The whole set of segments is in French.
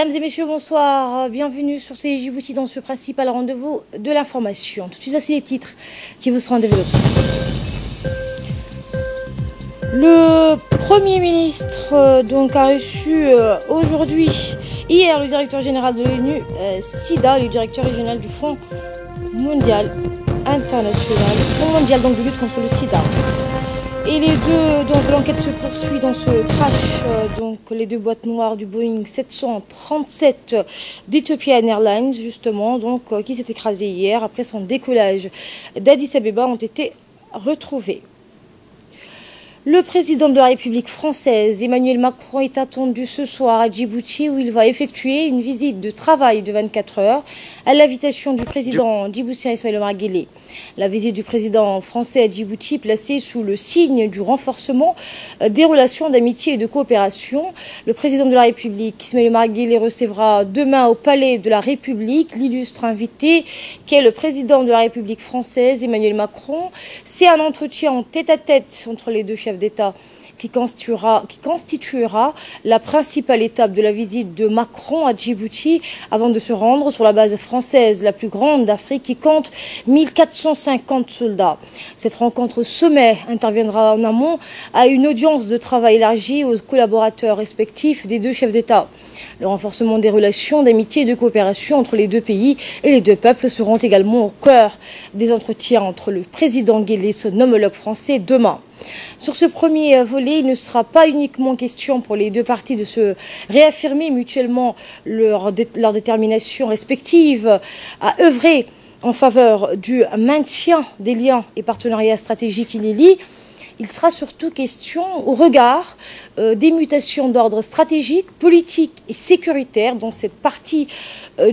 Mesdames et messieurs, bonsoir. Bienvenue sur Télé Djibouti dans ce principal rendez-vous de l'information. Tout de suite, voici les titres qui vous seront développés. Le Premier ministre a reçu hier, le directeur général de l'ONU, SIDA, le directeur régional du Fonds mondial international, Fonds mondial de lutte contre le SIDA. Et les deux, l'enquête se poursuit dans ce crash, les deux boîtes noires du Boeing 737 d'Ethiopian Airlines, justement, qui s'est écrasé hier après son décollage d'Addis Abeba, ont été retrouvés. Le président de la République française, Emmanuel Macron, est attendu ce soir à Djibouti où il va effectuer une visite de travail de 24 heures à l'invitation du président djiboutien Ismaïla Omar Guelleh. La visite du président français à Djibouti placée sous le signe du renforcement des relations d'amitié et de coopération. Le président de la République, Ismaïla Omar Guelleh, recevra demain au Palais de la République l'illustre invité qui est le président de la République française, Emmanuel Macron. C'est un entretien en tête-à-tête entre les deux chefs d'État qui constituera la principale étape de la visite de Macron à Djibouti avant de se rendre sur la base française la plus grande d'Afrique qui compte 1450 soldats. Cette rencontre sommet interviendra en amont à une audience de travail élargie aux collaborateurs respectifs des deux chefs d'État. Le renforcement des relations d'amitié et de coopération entre les deux pays et les deux peuples seront également au cœur des entretiens entre le président Guelleh et son homologue français demain. Sur ce premier volet, il ne sera pas uniquement question pour les deux parties de se réaffirmer mutuellement leur détermination respective à œuvrer en faveur du maintien des liens et partenariats stratégiques qui les lient. Il sera surtout question, au regard des mutations d'ordre stratégique, politique et sécuritaire dans cette partie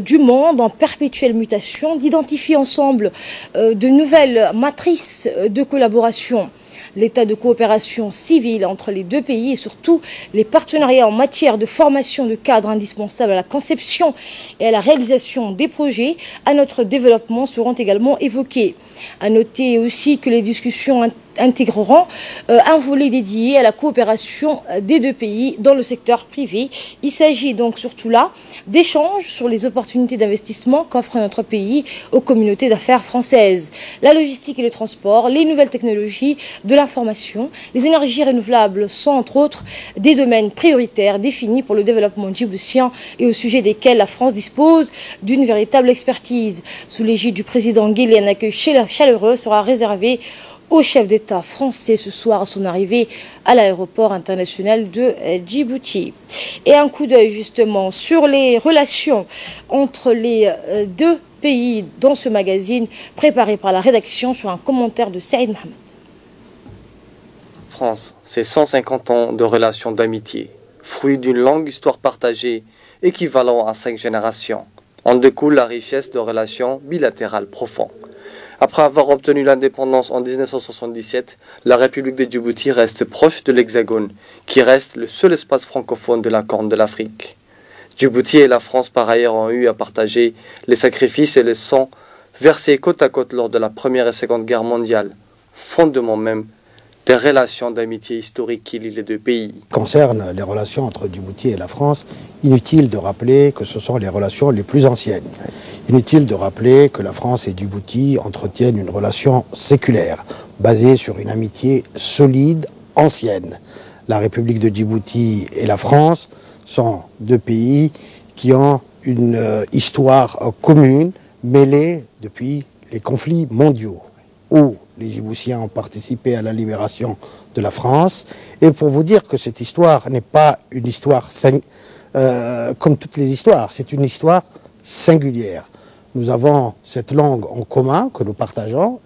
du monde en perpétuelle mutation, d'identifier ensemble de nouvelles matrices de collaboration. L'état de coopération civile entre les deux pays et surtout les partenariats en matière de formation de cadres indispensables à la conception et à la réalisation des projets à notre développement seront également évoqués. À noter aussi que les discussions intégreront un volet dédié à la coopération des deux pays dans le secteur privé. Il s'agit donc surtout là d'échanges sur les opportunités d'investissement qu'offre notre pays aux communautés d'affaires françaises. La logistique et le transport, les nouvelles technologies, de l'information, les énergies renouvelables sont entre autres des domaines prioritaires définis pour le développement djiboutien et au sujet desquels la France dispose d'une véritable expertise. Sous l'égide du président Guelleh, un accueil chaleureux sera réservé au chef d'État français ce soir à son arrivée à l'aéroport international de Djibouti. Et un coup d'œil justement sur les relations entre les deux pays dans ce magazine préparé par la rédaction sur un commentaire de Saïd Mohamed. France, c'est 150 ans de relations d'amitié, fruit d'une longue histoire partagée, équivalent à 5 générations. En découle la richesse de relations bilatérales profondes. Après avoir obtenu l'indépendance en 1977, la République de Djibouti reste proche de l'Hexagone, qui reste le seul espace francophone de la Corne de l'Afrique. Djibouti et la France par ailleurs ont eu à partager les sacrifices et les sangs versés côte à côte lors de la Première et Seconde Guerre mondiale, fondement même des relations d'amitié historiques qui lient les deux pays. Concerne les relations entre Djibouti et la France, inutile de rappeler que ce sont les relations les plus anciennes. Inutile de rappeler que la France et Djibouti entretiennent une relation séculaire, basée sur une amitié solide, ancienne. La République de Djibouti et la France sont deux pays qui ont une histoire commune, mêlée depuis les conflits mondiaux, où les Djiboutiens ont participé à la libération de la France. Et pour vous dire que cette histoire n'est pas une histoire comme toutes les histoires, c'est une histoire singulière. Nous avons cette langue en commun que nous partageons,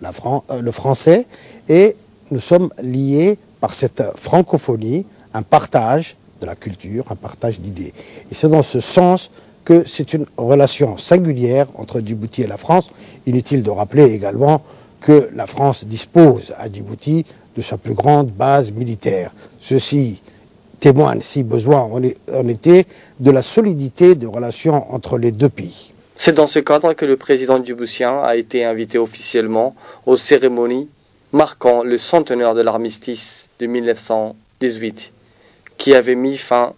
le français, et nous sommes liés par cette francophonie, un partage de la culture, un partage d'idées. Et c'est dans ce sens que c'est une relation singulière entre Djibouti et la France. Inutile de rappeler également que la France dispose à Djibouti de sa plus grande base militaire. Ceci témoigne, si besoin en était, de la solidité des relations entre les deux pays. C'est dans ce cadre que le président djiboutien a été invité officiellement aux cérémonies marquant le centenaire de l'armistice de 1918, qui avait mis fin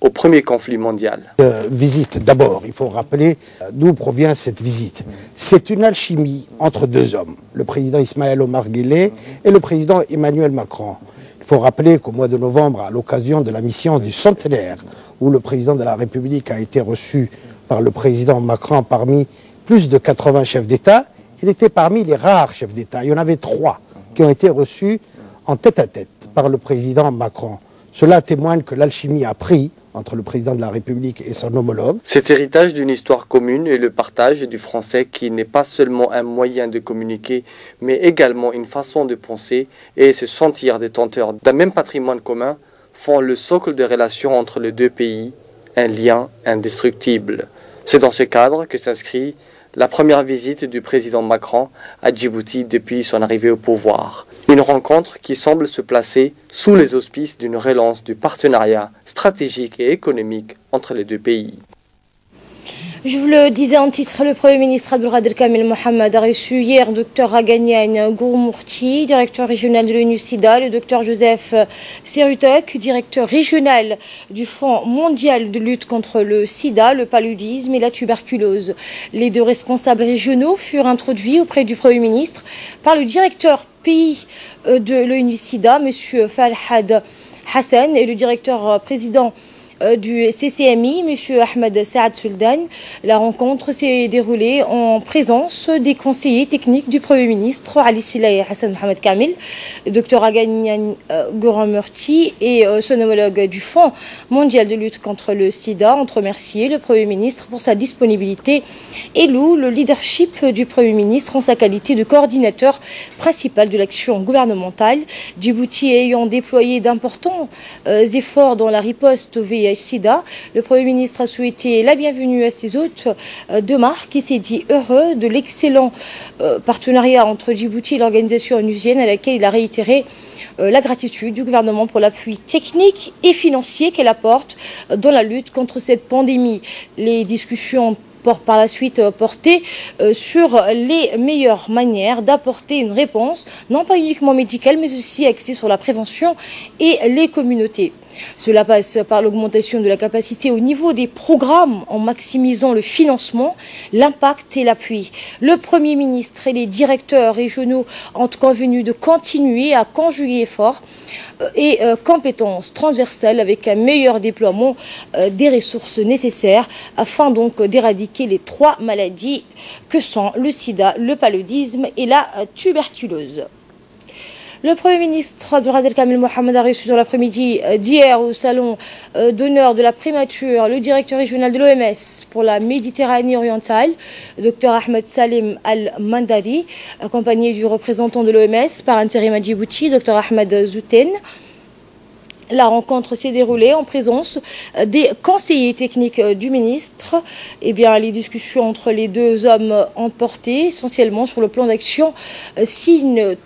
au premier conflit mondial. Visite, d'abord, il faut rappeler d'où provient cette visite. C'est une alchimie entre deux hommes, le président Ismaël Omar Guelleh et le président Emmanuel Macron. Il faut rappeler qu'au mois de novembre, à l'occasion de la mission du centenaire, où le président de la République a été reçu par le président Macron parmi plus de 80 chefs d'État, il était parmi les rares chefs d'État. Il y en avait 3 qui ont été reçus en tête-à-tête par le président Macron. Cela témoigne que l'alchimie a pris entre le président de la République et son homologue. Cet héritage d'une histoire commune est le partage du français qui n'est pas seulement un moyen de communiquer, mais également une façon de penser et se sentir détenteur d'un même patrimoine commun font le socle de relations entre les deux pays, un lien indestructible. C'est dans ce cadre que s'inscrit la première visite du président Macron à Djibouti depuis son arrivée au pouvoir. Une rencontre qui semble se placer sous les auspices d'une relance du partenariat stratégique et économique entre les deux pays. Je vous le disais en titre, le Premier ministre Abdelkader Kamel Mohamed a reçu hier Dr Raganian Gouroumurti, directeur régional de l'ONU-SIDA, le Dr Joseph Serutok, directeur régional du Fonds mondial de lutte contre le sida, le paludisme et la tuberculose. Les deux responsables régionaux furent introduits auprès du Premier ministre par le directeur pays de l'ONU-SIDA, M. Farhad Hassan, et le directeur président du CCMI, M. Ahmed Saad Suldan. La rencontre s'est déroulée en présence des conseillers techniques du Premier ministre Ali Silay Hassan Mohamed Kamel, Dr Raganian Gouroumurti et son homologue du Fonds mondial de lutte contre le sida ont remercié le Premier ministre pour sa disponibilité et louent le leadership du Premier ministre en sa qualité de coordinateur principal de l'action gouvernementale. Djibouti ayant déployé d'importants efforts dans la riposte au VIH-Sida, le Premier ministre a souhaité la bienvenue à ses hôtes de marque et s'est dit heureux de l'excellent partenariat entre Djibouti et l'organisation onusienne, à laquelle il a réitéré la gratitude du gouvernement pour l'appui technique et financier qu'elle apporte dans la lutte contre cette pandémie. Les discussions par la suite porté sur les meilleures manières d'apporter une réponse, non pas uniquement médicale, mais aussi axée sur la prévention et les communautés. Cela passe par l'augmentation de la capacité au niveau des programmes en maximisant le financement, l'impact et l'appui. Le Premier ministre et les directeurs régionaux ont convenu de continuer à conjuguer efforts et compétences transversales avec un meilleur déploiement des ressources nécessaires afin donc d'éradiquer les 3 maladies que sont le sida, le paludisme et la tuberculose. Le Premier ministre Abdelkader Kamel Mohamed a reçu dans l'après-midi d'hier au salon d'honneur de la primature le directeur régional de l'OMS pour la Méditerranée orientale, Dr Ahmed Salim Al-Mandari, accompagné du représentant de l'OMS par intérim à Djibouti, Dr Ahmed Zouten. La rencontre s'est déroulée en présence des conseillers techniques du ministre. Les discussions entre les deux hommes ont porté essentiellement sur le plan d'action signé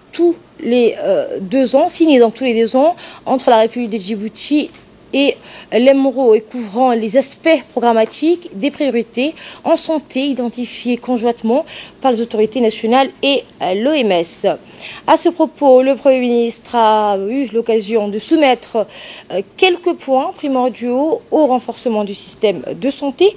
dans tous les 2 ans entre la République de Djibouti et l'EMRO, et couvrant les aspects programmatiques des priorités en santé identifiées conjointement par les autorités nationales et l'OMS. À ce propos, le Premier ministre a eu l'occasion de soumettre quelques points primordiaux au renforcement du système de santé,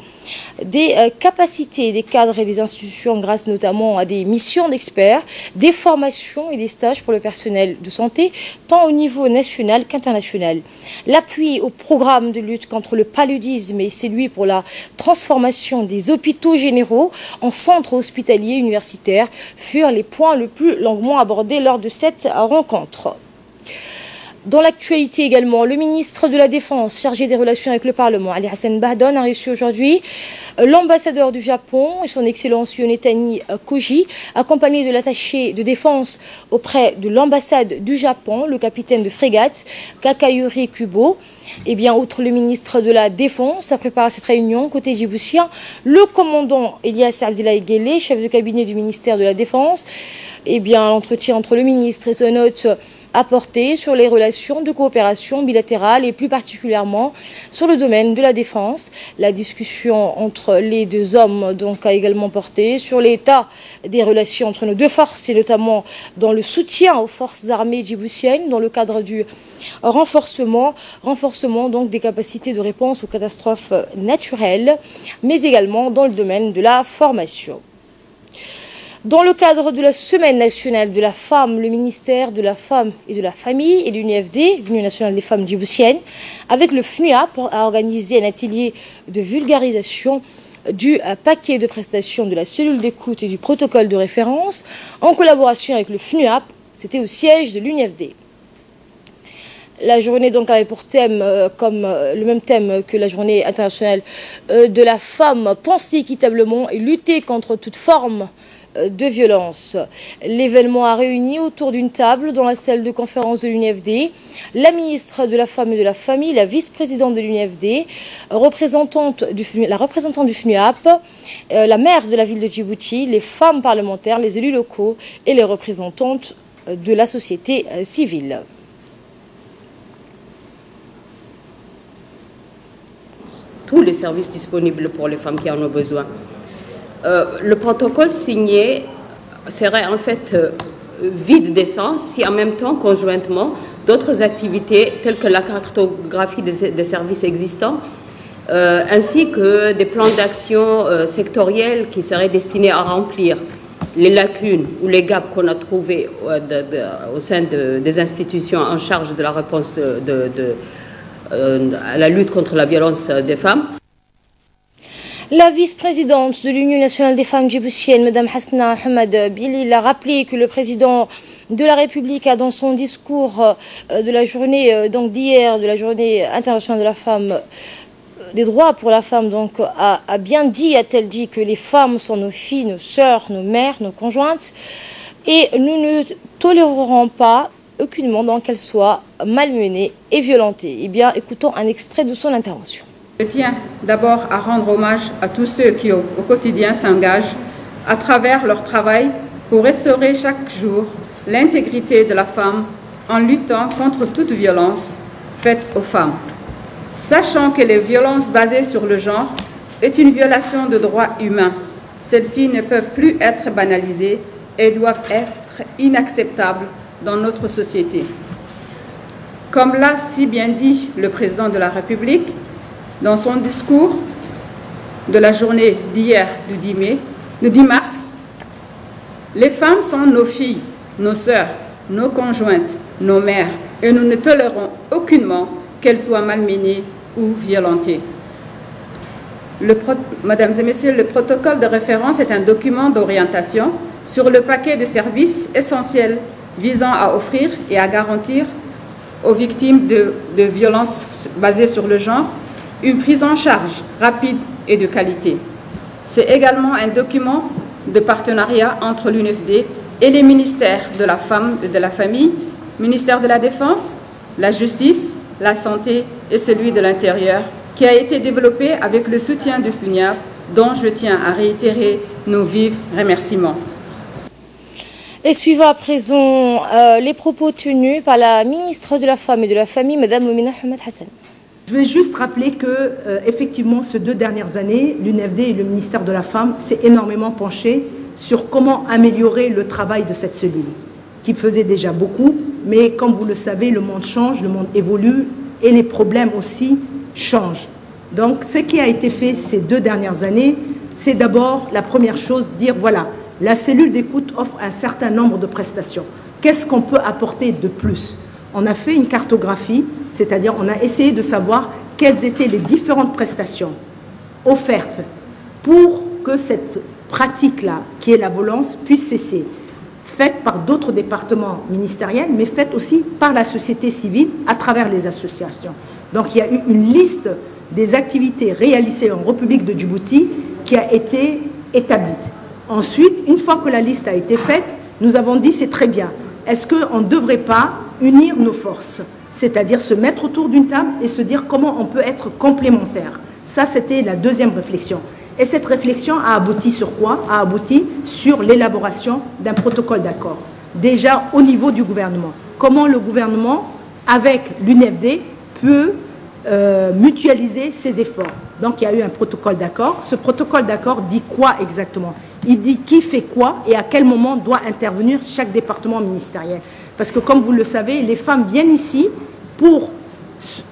des capacités des cadres et des institutions grâce notamment à des missions d'experts, des formations et des stages pour le personnel de santé, tant au niveau national qu'international. L'appui au programme de lutte contre le paludisme et celui pour la transformation des hôpitaux généraux en centres hospitaliers universitaires furent les points le plus longuement abordés lors de cette rencontre. Dans l'actualité également, le ministre de la Défense chargé des relations avec le Parlement, Ali Hassan Bahdon, a reçu aujourd'hui l'ambassadeur du Japon et son Excellence Yonetani Koji, accompagné de l'attaché de défense auprès de l'ambassade du Japon, le capitaine de frégate Kakayuri Kubo. Outre le ministre de la Défense, a préparé cette réunion côté djiboutien le commandant Elias Abdoulaye Guelleh, chef de cabinet du ministère de la Défense. L'entretien entre le ministre et son hôte a porté sur les relations de coopération bilatérale et plus particulièrement sur le domaine de la défense. La discussion entre les deux hommes a également porté sur l'état des relations entre nos deux forces et notamment dans le soutien aux forces armées djiboutiennes dans le cadre du renforcement renforcement donc des capacités de réponse aux catastrophes naturelles, mais également dans le domaine de la formation. Dans le cadre de la Semaine nationale de la femme, le ministère de la Femme et de la Famille et l'UNFD, l'Union nationale des femmes djiboutiennes, avec le FNUAP, a organisé un atelier de vulgarisation du paquet de prestations de la cellule d'écoute et du protocole de référence en collaboration avec le FNUAP. C'était au siège de l'UNFD. La journée donc avait pour thème, comme le même thème que la journée internationale de la femme, penser équitablement et lutter contre toute forme de violence. L'événement a réuni autour d'une table dans la salle de conférence de l'UNFD la ministre de la Femme et de la Famille, la vice-présidente de l'UNFD, la représentante du FNUAP, la maire de la ville de Djibouti, les femmes parlementaires, les élus locaux et les représentantes de la société civile. Tous les services disponibles pour les femmes qui en ont besoin. Le protocole signé serait en fait vide d'essence si en même temps, conjointement, d'autres activités telles que la cartographie des services existants, ainsi que des plans d'action sectoriels qui seraient destinés à remplir les lacunes ou les gaps qu'on a trouvés au sein des institutions en charge de la réponse à la lutte contre la violence des femmes. La vice-présidente de l'Union nationale des femmes djiboutiennes, Mme Hasna Ahmed Bilil, a rappelé que le président de la République a, dans son discours de la journée d'hier, de la journée internationale de la femme, des droits pour la femme, donc a bien dit, a-t-elle dit, que les femmes sont nos filles, nos sœurs, nos mères, nos conjointes, et nous ne tolérerons pas aucunement qu'elles soient malmenées et violentées. Eh bien, écoutons un extrait de son intervention. Je tiens d'abord à rendre hommage à tous ceux qui au quotidien s'engagent à travers leur travail pour restaurer chaque jour l'intégrité de la femme en luttant contre toute violence faite aux femmes. Sachant que les violences basées sur le genre est une violation de droits humains, celles-ci ne peuvent plus être banalisées et doivent être inacceptables dans notre société. Comme l'a si bien dit le président de la République, dans son discours de la journée d'hier, du 10 mars, les femmes sont nos filles, nos sœurs, nos conjointes, nos mères, et nous ne tolérons aucunement qu'elles soient malmenées ou violentées. Mesdames et messieurs, le protocole de référence est un document d'orientation sur le paquet de services essentiels visant à offrir et à garantir aux victimes de violences basées sur le genre une prise en charge rapide et de qualité. C'est également un document de partenariat entre l'UNFD et les ministères de la Femme et de la Famille, ministère de la Défense, la Justice, la Santé et celui de l'Intérieur, qui a été développé avec le soutien du FNUAP, dont je tiens à réitérer nos vifs remerciements. Et suivant à présent les propos tenus par la ministre de la Femme et de la Famille, Mme Moumina Ahmed Hassan. Je vais juste rappeler que, effectivement, ces 2 dernières années, l'UNFD et le ministère de la Femme s'est énormément penché sur comment améliorer le travail de cette cellule, qui faisait déjà beaucoup, mais comme vous le savez, le monde change, le monde évolue et les problèmes aussi changent. Donc, ce qui a été fait ces 2 dernières années, c'est d'abord, la première chose, dire voilà, la cellule d'écoute offre un certain nombre de prestations. Qu'est-ce qu'on peut apporter de plus? On a fait une cartographie, c'est-à-dire on a essayé de savoir quelles étaient les différentes prestations offertes pour que cette pratique-là, qui est la violence, puisse cesser. Faite par d'autres départements ministériels, mais faite aussi par la société civile à travers les associations. Donc il y a eu une liste des activités réalisées en République de Djibouti qui a été établie. Ensuite, une fois que la liste a été faite, nous avons dit c'est très bien. Est-ce qu'on ne devrait pas unir nos forces, c'est-à-dire se mettre autour d'une table et se dire comment on peut être complémentaires? Ça, c'était la deuxième réflexion. Et cette réflexion a abouti sur quoi? A abouti sur l'élaboration d'un protocole d'accord. Déjà au niveau du gouvernement. Comment le gouvernement, avec l'UNFD, peut mutualiser ses efforts. Donc il y a eu un protocole d'accord. Ce protocole d'accord dit quoi exactement? Il dit qui fait quoi et à quel moment doit intervenir chaque département ministériel. Parce que comme vous le savez, les femmes viennent ici pour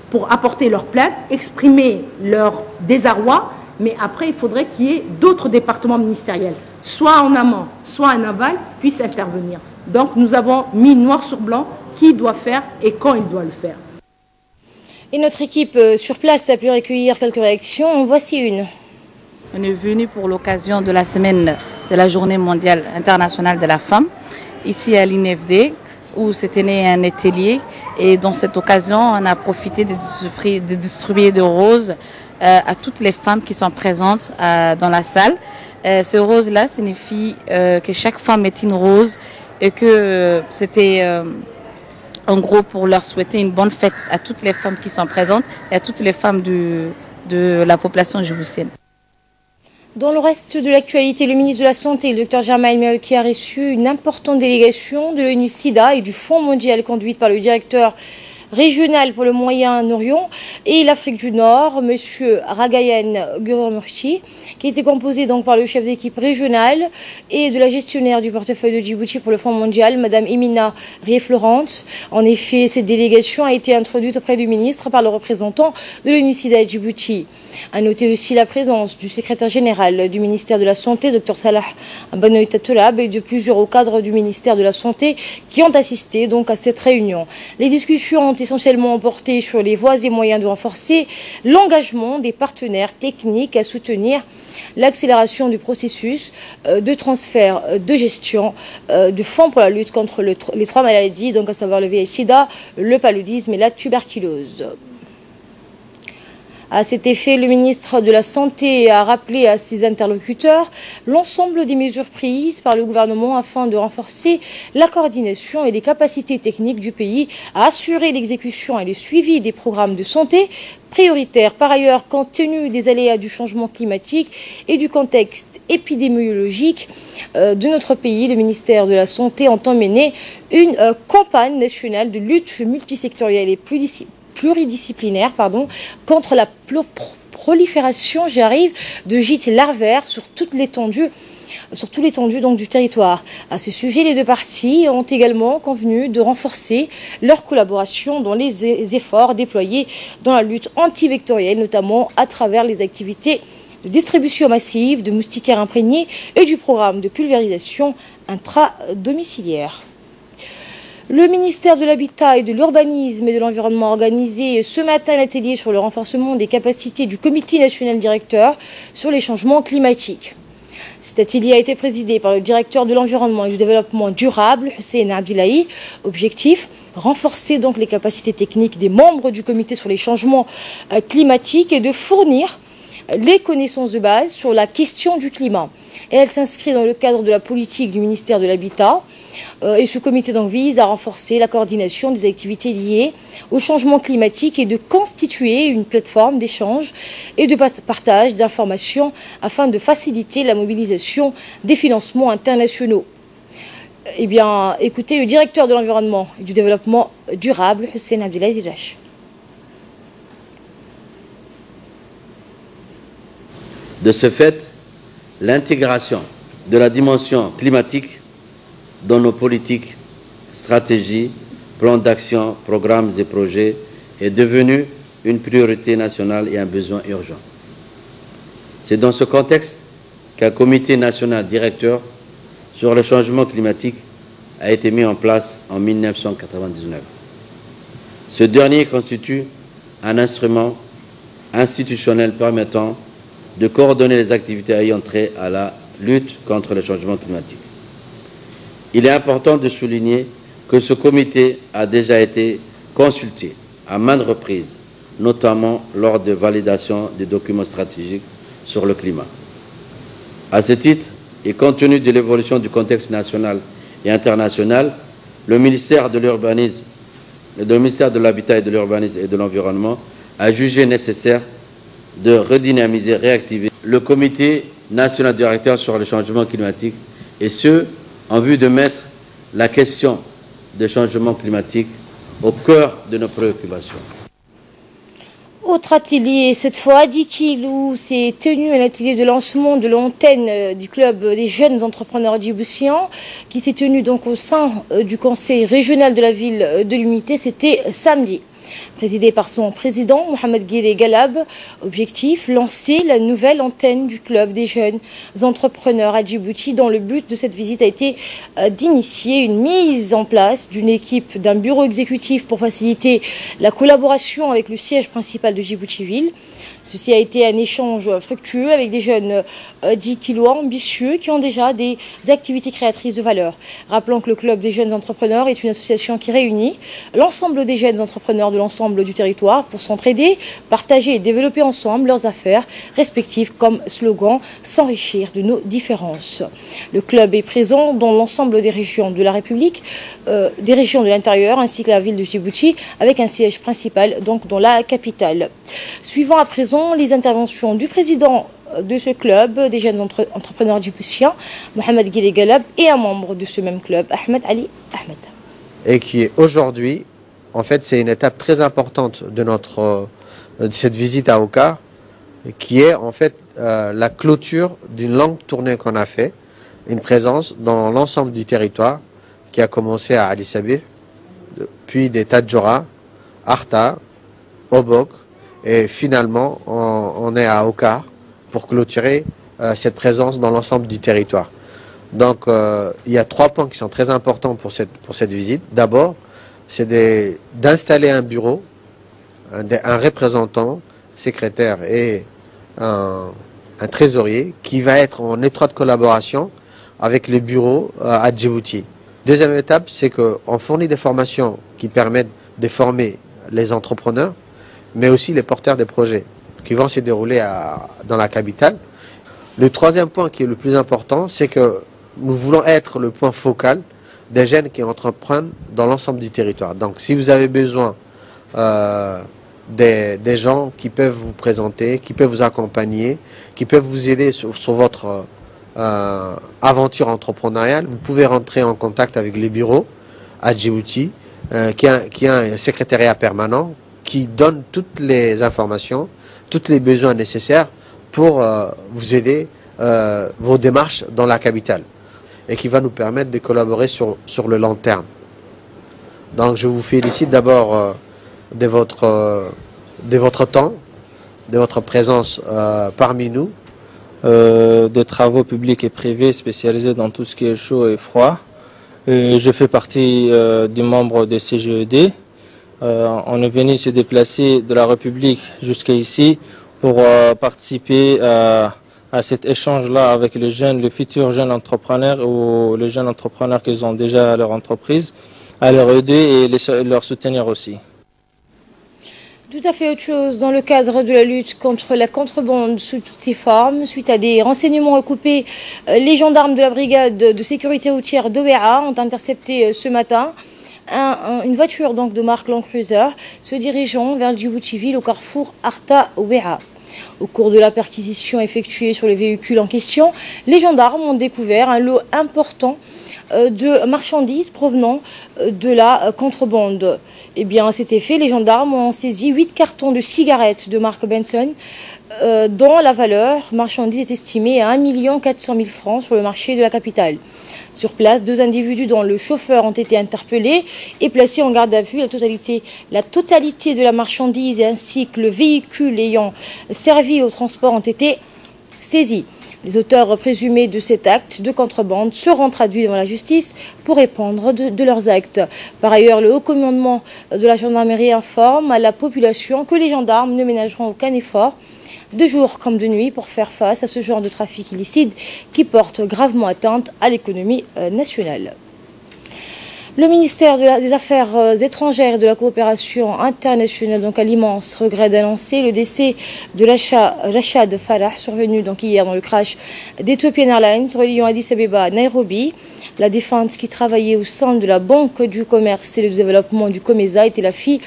pour apporter leur plainte, exprimer leur désarroi, mais après, il faudrait qu'il y ait d'autres départements ministériels, soit en amont, soit en aval, puissent intervenir. Donc, nous avons mis noir sur blanc qui doit faire et quand il doit le faire. Et notre équipe sur place a pu recueillir quelques réactions. En voici une. On est venu pour l'occasion de la semaine de la Journée mondiale internationale de la femme, ici à l'INFD, où s'était né un atelier. Et dans cette occasion, on a profité de distribuer des roses à toutes les femmes qui sont présentes dans la salle. Ce rose-là signifie que chaque femme est une rose et que c'était en gros pour leur souhaiter une bonne fête à toutes les femmes qui sont présentes et à toutes les femmes de la population djiboutienne. Dans le reste de l'actualité, le ministre de la Santé, le Dr Germain El-Merouki, a reçu une importante délégation de l'ONU-SIDA et du Fonds mondial conduite par le directeur régional pour le Moyen-Orient et l'Afrique du Nord, M. Ragayan Gurumurti, qui était composé donc par le chef d'équipe régional et de la gestionnaire du portefeuille de Djibouti pour le Fonds mondial, Mme Emina Rief-Laurent. En effet, cette délégation a été introduite auprès du ministre par le représentant de l'ONU-SIDA à Djibouti. À noter aussi la présence du secrétaire général du ministère de la Santé, Dr Salah Banoï Tatolab, et de plusieurs hauts cadres du ministère de la Santé qui ont assisté donc à cette réunion. Les discussions ont essentiellement porté sur les voies et moyens de renforcer l'engagement des partenaires techniques à soutenir l'accélération du processus de transfert de gestion de fonds pour la lutte contre les 3 maladies, donc à savoir le VIH-Sida, le paludisme et la tuberculose. À cet effet, le ministre de la Santé a rappelé à ses interlocuteurs l'ensemble des mesures prises par le gouvernement afin de renforcer la coordination et les capacités techniques du pays à assurer l'exécution et le suivi des programmes de santé prioritaires. Par ailleurs, compte tenu des aléas du changement climatique et du contexte épidémiologique de notre pays, le ministère de la Santé entend mener une campagne nationale de lutte multisectorielle et pluridisciplinaire contre la prolifération, de gîtes larvaires sur toute l'étendue donc du territoire. À ce sujet, les deux parties ont également convenu de renforcer leur collaboration dans les efforts déployés dans la lutte antivectorielle, notamment à travers les activités de distribution massive de moustiquaires imprégnés et du programme de pulvérisation intra-domiciliaire. Le ministère de l'Habitat et de l'Urbanisme et de l'Environnement a organisé ce matin un atelier sur le renforcement des capacités du Comité national directeur sur les changements climatiques. Cet atelier a été présidé par le directeur de l'Environnement et du Développement durable, Hussein Abdillahi. Objectif, renforcer donc les capacités techniques des membres du Comité sur les changements climatiques et de fournir les connaissances de base sur la question du climat. Et elle s'inscrit dans le cadre de la politique du ministère de l'Habitat. Et ce comité donc vise à renforcer la coordination des activités liées au changement climatique et de constituer une plateforme d'échange et de partage d'informations afin de faciliter la mobilisation des financements internationaux. Eh bien, écoutez le directeur de l'Environnement et du Développement durable, Hussein Abdillahi. De ce fait, l'intégration de la dimension climatique dans nos politiques, stratégies, plans d'action, programmes et projets est devenue une priorité nationale et un besoin urgent. C'est dans ce contexte qu'un comité national directeur sur le changement climatique a été mis en place en 1999. Ce dernier constitue un instrument institutionnel permettant de coordonner les activités ayant trait à la lutte contre le changement climatique. Il est important de souligner que ce comité a déjà été consulté à maintes reprises, notamment lors de validation des documents stratégiques sur le climat. À ce titre, et compte tenu de l'évolution du contexte national et international, le ministère de l'Urbanisme, le ministère de l'Habitat et de l'Urbanisme et de l'Environnement a jugé nécessaire de redynamiser, réactiver le comité national directeur sur le changement climatique, et ce, en vue de mettre la question du changement climatique au cœur de nos préoccupations. Autre atelier, cette fois à Dikil, où s'est tenu un atelier de lancement de l'antenne du club des jeunes entrepreneurs djiboutiens, qui s'est tenu donc au sein du conseil régional de la ville de l'Unité, c'était samedi. Présidé par son président, Mohamed Guiré Galab, objectif, lancer la nouvelle antenne du club des jeunes entrepreneurs à Djibouti, dont le but de cette visite a été d'initier une mise en place d'une équipe, d'un bureau exécutif pour faciliter la collaboration avec le siège principal de Djibouti-Ville. Ceci a été un échange fructueux avec des jeunes dits kilois ambitieux qui ont déjà des activités créatrices de valeur. Rappelons que le Club des jeunes entrepreneurs est une association qui réunit l'ensemble des jeunes entrepreneurs de l'ensemble du territoire pour s'entraider, partager et développer ensemble leurs affaires respectives comme slogan « S'enrichir de nos différences ». Le club est présent dans l'ensemble des régions de la République, des régions de l'intérieur ainsi que la ville de Djibouti avec un siège principal donc dans la capitale. Suivant à présent les interventions du président de ce club, des jeunes entrepreneurs djiboutiens, Mohamed Guiré Galab, et un membre de ce même club, Ahmed Ali Ahmed. Et qui est aujourd'hui, en fait, c'est une étape très importante de cette visite à Oka, qui est en fait la clôture d'une longue tournée qu'on a fait, une présence dans l'ensemble du territoire, qui a commencé à Ali Sabih, puis des Tadjoura, Arta, Obok, et finalement, on est à Oka pour clôturer cette présence dans l'ensemble du territoire. Donc, il y a 3 points qui sont très importants pour cette visite. D'abord, c'est d'installer un bureau, un représentant, secrétaire et un trésorier qui va être en étroite collaboration avec les bureaux à Djibouti. Deuxième étape, c'est qu'on fournit des formations qui permettent de former les entrepreneurs, mais aussi les porteurs des projets qui vont se dérouler dans la capitale. Le troisième point qui est le plus important, c'est que nous voulons être le point focal des jeunes qui entreprennent dans l'ensemble du territoire. Donc si vous avez besoin des gens qui peuvent vous présenter, qui peuvent vous accompagner, qui peuvent vous aider sur votre aventure entrepreneuriale, vous pouvez rentrer en contact avec les bureaux à Djibouti, qui a un secrétariat permanent qui donne toutes les informations, tous les besoins nécessaires pour vous aider vos démarches dans la capitale et qui va nous permettre de collaborer sur le long terme. Donc je vous félicite d'abord de votre temps, de votre présence parmi nous. Des travaux publics et privés spécialisés dans tout ce qui est chaud et froid. Je fais partie des membres de CGED. On est venu se déplacer de la République jusqu'à ici pour participer à cet échange-là avec les jeunes, les futurs jeunes entrepreneurs ou les jeunes entrepreneurs qui ont déjà leur entreprise, à leur aider et leur soutenir aussi. Tout à fait autre chose dans le cadre de la lutte contre la contrebande sous toutes ses formes. Suite à des renseignements recoupés, les gendarmes de la brigade de sécurité routière d'Ouéa ont intercepté ce matin une voiture donc de marque Land Cruiser se dirigeant vers Djibouti-Ville au carrefour Arta-Ouéa. Au cours de la perquisition effectuée sur le véhicule en question, les gendarmes ont découvert un lot important de marchandises provenant de la contrebande. Et bien, à cet effet, les gendarmes ont saisi 8 cartons de cigarettes de marque Benson dont la valeur marchandise est estimée à 1 400 000 francs sur le marché de la capitale. Sur place, 2 individus dont le chauffeur ont été interpellés et placés en garde à vue. La totalité de la marchandise ainsi que le véhicule ayant servi au transport ont été saisis. Les auteurs présumés de cet acte de contrebande seront traduits devant la justice pour répondre de leurs actes. Par ailleurs, le haut commandement de la gendarmerie informe à la population que les gendarmes ne ménageront aucun effort, de jour comme de nuit, pour faire face à ce genre de trafic illicite qui porte gravement atteinte à l'économie nationale. Le ministère des Affaires étrangères et de la coopération internationale, donc à l'immense regret d'annoncer le décès de Rachad Farah, survenu donc hier dans le crash d'Ethiopian Airlines reliant Addis Abeba à Nairobi. La défunte, qui travaillait au sein de la Banque du commerce et du développement du COMESA, était la fille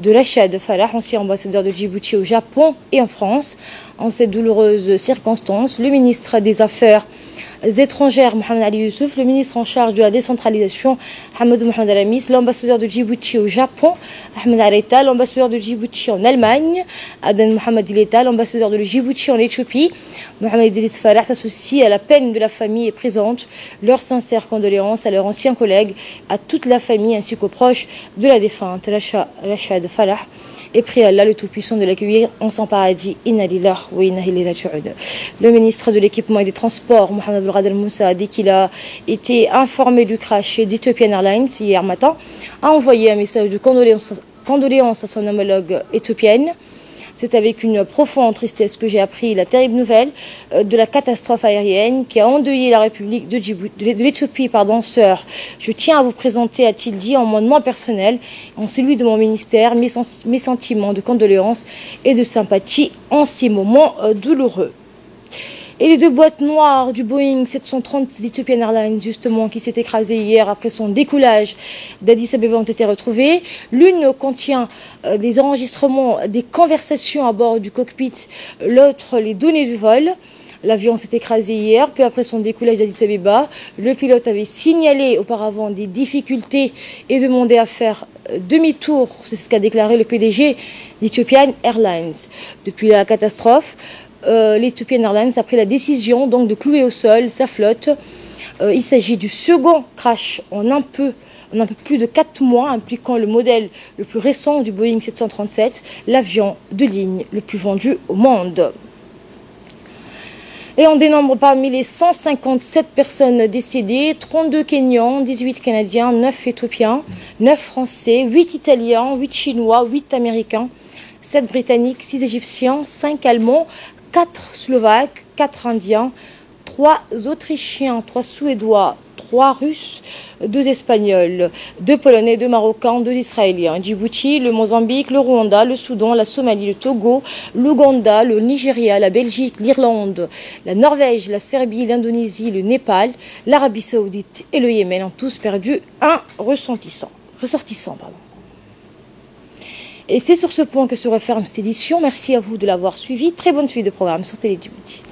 de Rachad Farah, ancien ambassadeur de Djibouti au Japon et en France. En cette douloureuse circonstance, le ministre des Affaires étrangères, Mohamed Ali Youssouf, le ministre en charge de la décentralisation, Hamadou Mohamed Alamis, l'ambassadeur de Djibouti au Japon, Ahmed Areta, l'ambassadeur de Djibouti en Allemagne, Aden Mohamed Ileta, l'ambassadeur de Djibouti en Éthiopie, Mohamed Idriss Farah s'associe à la peine de la famille et présente leurs sincères condoléances à leurs anciens collègues, à toute la famille ainsi qu'aux proches de la défunte, Rachad Falah, et prie Allah le Tout-Puissant de l'accueillir en son paradis. Inna lillahi wa inna ilayhi raji'un. Le ministre de l'équipement et des transports, Mohamed Abdelghadel Moussa, a dit qu'il a été informé du crash d'Ethiopian Airlines hier matin, a envoyé un message de condoléances à son homologue éthiopienne. C'est avec une profonde tristesse que j'ai appris la terrible nouvelle de la catastrophe aérienne qui a endeuillé la République de l'Éthiopie, sœur. Je tiens à vous présenter, a-t-il dit, en mon nom personnel, en celui de mon ministère, mes sentiments de condoléances et de sympathie en ces moments douloureux. Et les deux boîtes noires du Boeing 730 d'Ethiopian Airlines, justement, qui s'est écrasée hier après son décollage d'Addis Abeba, ont été retrouvées. L'une contient des enregistrements, des conversations à bord du cockpit, l'autre les données du vol. L'avion s'est écrasé hier, peu après son décollage d'Addis Abeba. Le pilote avait signalé auparavant des difficultés et demandé à faire demi-tour. C'est ce qu'a déclaré le PDG d'Ethiopian Airlines. Depuis la catastrophe, l'Ethiopian Airlines a pris la décision donc de clouer au sol sa flotte. Il s'agit du second crash en un peu plus de 4 mois, impliquant le modèle le plus récent du Boeing 737, l'avion de ligne le plus vendu au monde. Et on dénombre parmi les 157 personnes décédées, 32 Kenyans, 18 Canadiens, 9 Éthiopiens, 9 Français, 8 Italiens, 8 Chinois, 8 Américains, 7 Britanniques, 6 Égyptiens, 5 Allemands, 4 Slovaques, 4 Indiens, 3 Autrichiens, 3 Suédois, 3 Russes, 2 Espagnols, 2 Polonais, 2 Marocains, 2 Israéliens. Djibouti, le Mozambique, le Rwanda, le Soudan, la Somalie, le Togo, l'Ouganda, le Nigeria, la Belgique, l'Irlande, la Norvège, la Serbie, l'Indonésie, le Népal, l'Arabie Saoudite et le Yémen ont tous perdu un ressortissant. Et c'est sur ce point que se referme cette édition. Merci à vous de l'avoir suivi. Très bonne suite de programme sur Télé Djibouti.